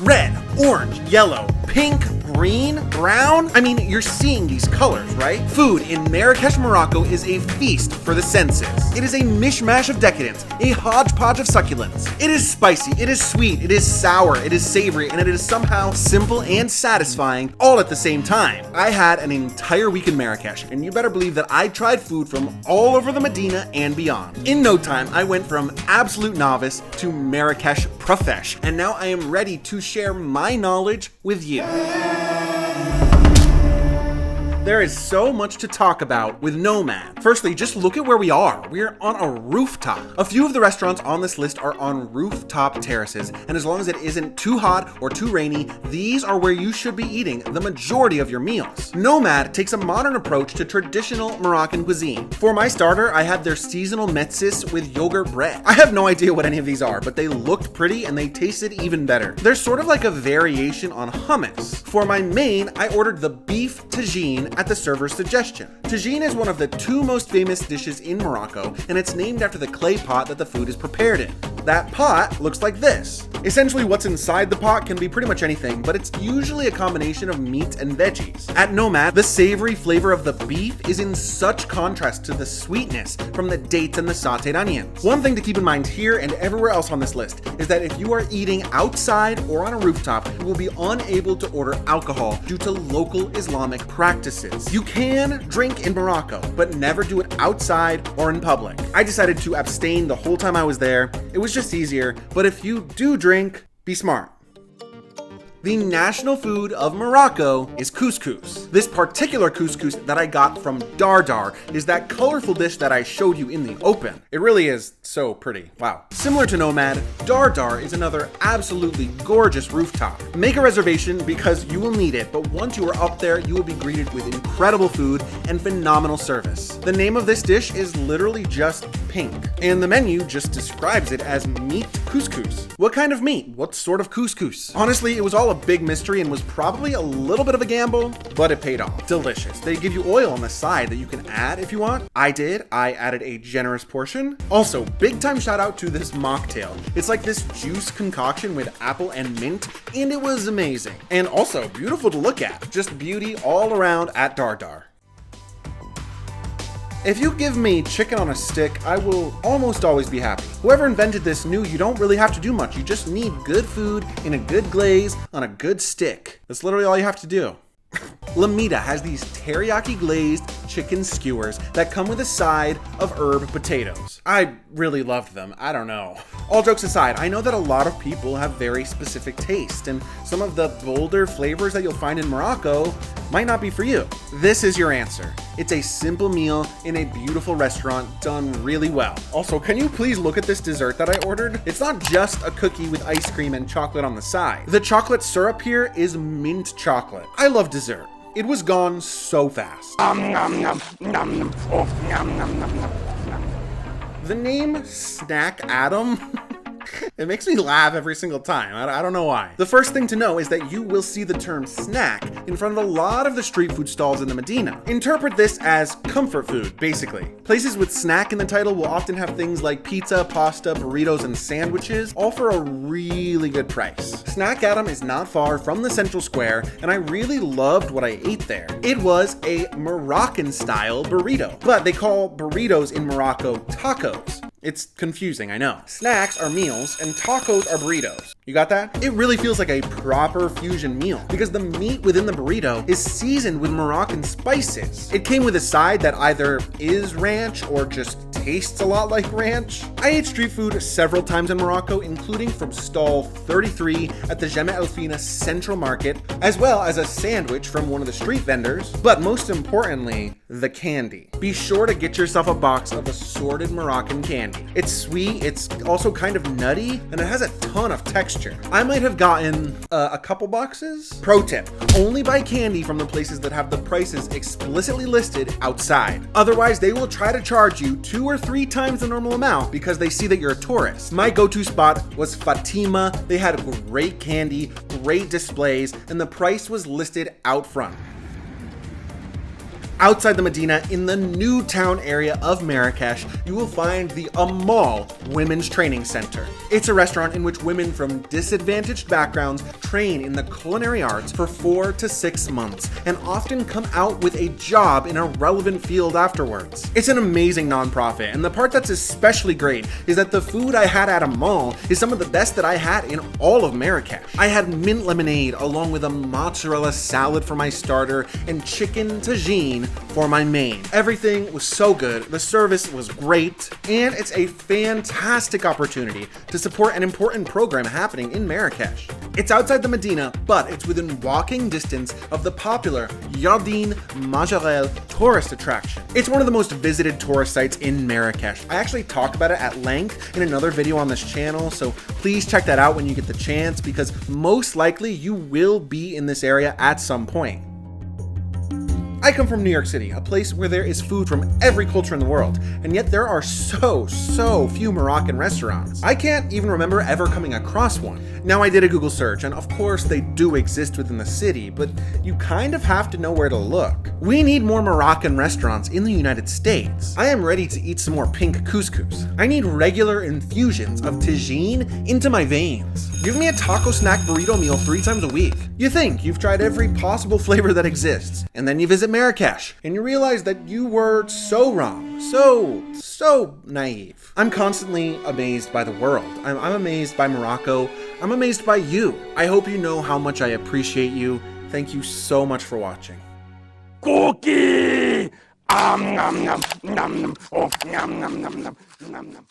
Red, orange, yellow, pink, green, brown. I mean, you're seeing these colors, right? Food in Marrakesh, Morocco is a feast for the senses. It is a mishmash of decadence, a hodgepodge of succulence. It is spicy, it is sweet, it is sour, it is savory, and it is somehow simple and satisfying all at the same time. I had an entire week in Marrakesh, and you better believe that I tried food from all over the Medina and beyond. In no time, I went from absolute novice to Marrakesh profesh, and now I am ready to share my knowledge with you. There is so much to talk about with Nomad. Firstly, just look at where we are. We're on a rooftop. A few of the restaurants on this list are on rooftop terraces, and as long as it isn't too hot or too rainy, these are where you should be eating the majority of your meals. Nomad takes a modern approach to traditional Moroccan cuisine. For my starter, I had their seasonal metzis with yogurt bread. I have no idea what any of these are, but they looked pretty and they tasted even better. They're sort of like a variation on hummus. For my main, I ordered the beef tagine at the server's suggestion. Tagine is one of the two most famous dishes in Morocco, and it's named after the clay pot that the food is prepared in. That pot looks like this. Essentially, what's inside the pot can be pretty much anything, but it's usually a combination of meat and veggies. At Nomad, the savory flavor of the beef is in such contrast to the sweetness from the dates and the sauteed onions. One thing to keep in mind here and everywhere else on this list is that if you are eating outside or on a rooftop, you will be unable to order alcohol due to local Islamic practices. You can drink in Morocco, but never do it outside or in public. I decided to abstain the whole time I was there. It was just easier, but if you do drink, be smart. The national food of Morocco is couscous. This particular couscous that I got from Dardar is that colorful dish that I showed you in the open. It really is so pretty. Wow. Similar to Nomad, Dardar is another absolutely gorgeous rooftop. Make a reservation because you will need it, but once you are up there, you will be greeted with incredible food and phenomenal service. The name of this dish is literally just pink, and the menu just describes it as meat couscous. What kind of meat? What sort of couscous? Honestly, it was all a big mystery and was probably a little bit of a gamble, but it paid off. Delicious. They give you oil on the side that you can add if you want. I added a generous portion. Also, big time shout out to this mocktail. It's like this juice concoction with apple and mint, and it was amazing. And also beautiful to look at. Just beauty all around at Dardar. If you give me chicken on a stick, I will almost always be happy. Whoever invented this knew you don't really have to do much. You just need good food in a good glaze on a good stick. That's literally all you have to do. Lamida has these teriyaki glazed chicken skewers that come with a side of herb potatoes. I really loved them. I don't know. All jokes aside, I know that a lot of people have very specific taste, and some of the bolder flavors that you'll find in Morocco might not be for you. This is your answer. It's a simple meal in a beautiful restaurant done really well. Also, can you please look at this dessert that I ordered? It's not just a cookie with ice cream and chocolate on the side. The chocolate syrup here is mint chocolate. I love dessert. It was gone so fast. The name Snack Adam? It makes me laugh every single time. I don't know why. The first thing to know is that you will see the term snack in front of a lot of the street food stalls in the Medina. Interpret this as comfort food, basically. Places with snack in the title will often have things like pizza, pasta, burritos, and sandwiches, all for a really good price. Snack Adam is not far from the central square, and I really loved what I ate there. It was a Moroccan-style burrito, but they call burritos in Morocco tacos. It's confusing, I know. Snacks are meals and tacos are burritos. You got that? It really feels like a proper fusion meal because the meat within the burrito is seasoned with Moroccan spices. It came with a side that either is ranch or just tastes a lot like ranch. I ate street food several times in Morocco, including from stall 33 at the Jemaa El Fina Central Market, as well as a sandwich from one of the street vendors, but most importantly, the candy. Be sure to get yourself a box of assorted Moroccan candy. It's sweet, it's also kind of nutty, and it has a ton of texture. I might have gotten a couple boxes. Pro tip, only buy candy from the places that have the prices explicitly listed outside. Otherwise, they will try to charge you 2 or 3 times the normal amount because they see that you're a tourist. My go-to spot was Fatima. They had great candy, great displays, and the price was listed out front. Outside the Medina, in the new town area of Marrakesh, you will find the Amal Women's Training Center. It's a restaurant in which women from disadvantaged backgrounds train in the culinary arts for 4 to 6 months and often come out with a job in a relevant field afterwards. It's an amazing nonprofit, and the part that's especially great is that the food I had at Amal is some of the best that I had in all of Marrakesh. I had mint lemonade along with a mozzarella salad for my starter and chicken tagine for my main. Everything was so good, the service was great, and it's a fantastic opportunity to support an important program happening in Marrakesh. It's outside the Medina, but it's within walking distance of the popular Jardin Majorelle tourist attraction. It's one of the most visited tourist sites in Marrakesh. I actually talk about it at length in another video on this channel, so please check that out when you get the chance, because most likely you will be in this area at some point. I come from New York City, a place where there is food from every culture in the world, and yet there are so few Moroccan restaurants. I can't even remember ever coming across one. Now, I did a Google search, and of course they do exist within the city, but you kind of have to know where to look. We need more Moroccan restaurants in the United States. I am ready to eat some more pink couscous. I need regular infusions of tagine into my veins. Give me a taco snack burrito meal 3 times a week. You think you've tried every possible flavor that exists, and then you visit Marrakesh, and you realize that you were so wrong, so naive. I'm constantly amazed by the world. I'm amazed by Morocco. I'm amazed by you. I hope you know how much I appreciate you. Thank you so much for watching. Cookie! Nom nom nom nom nom. Oh, nom nom nom nom nom nom.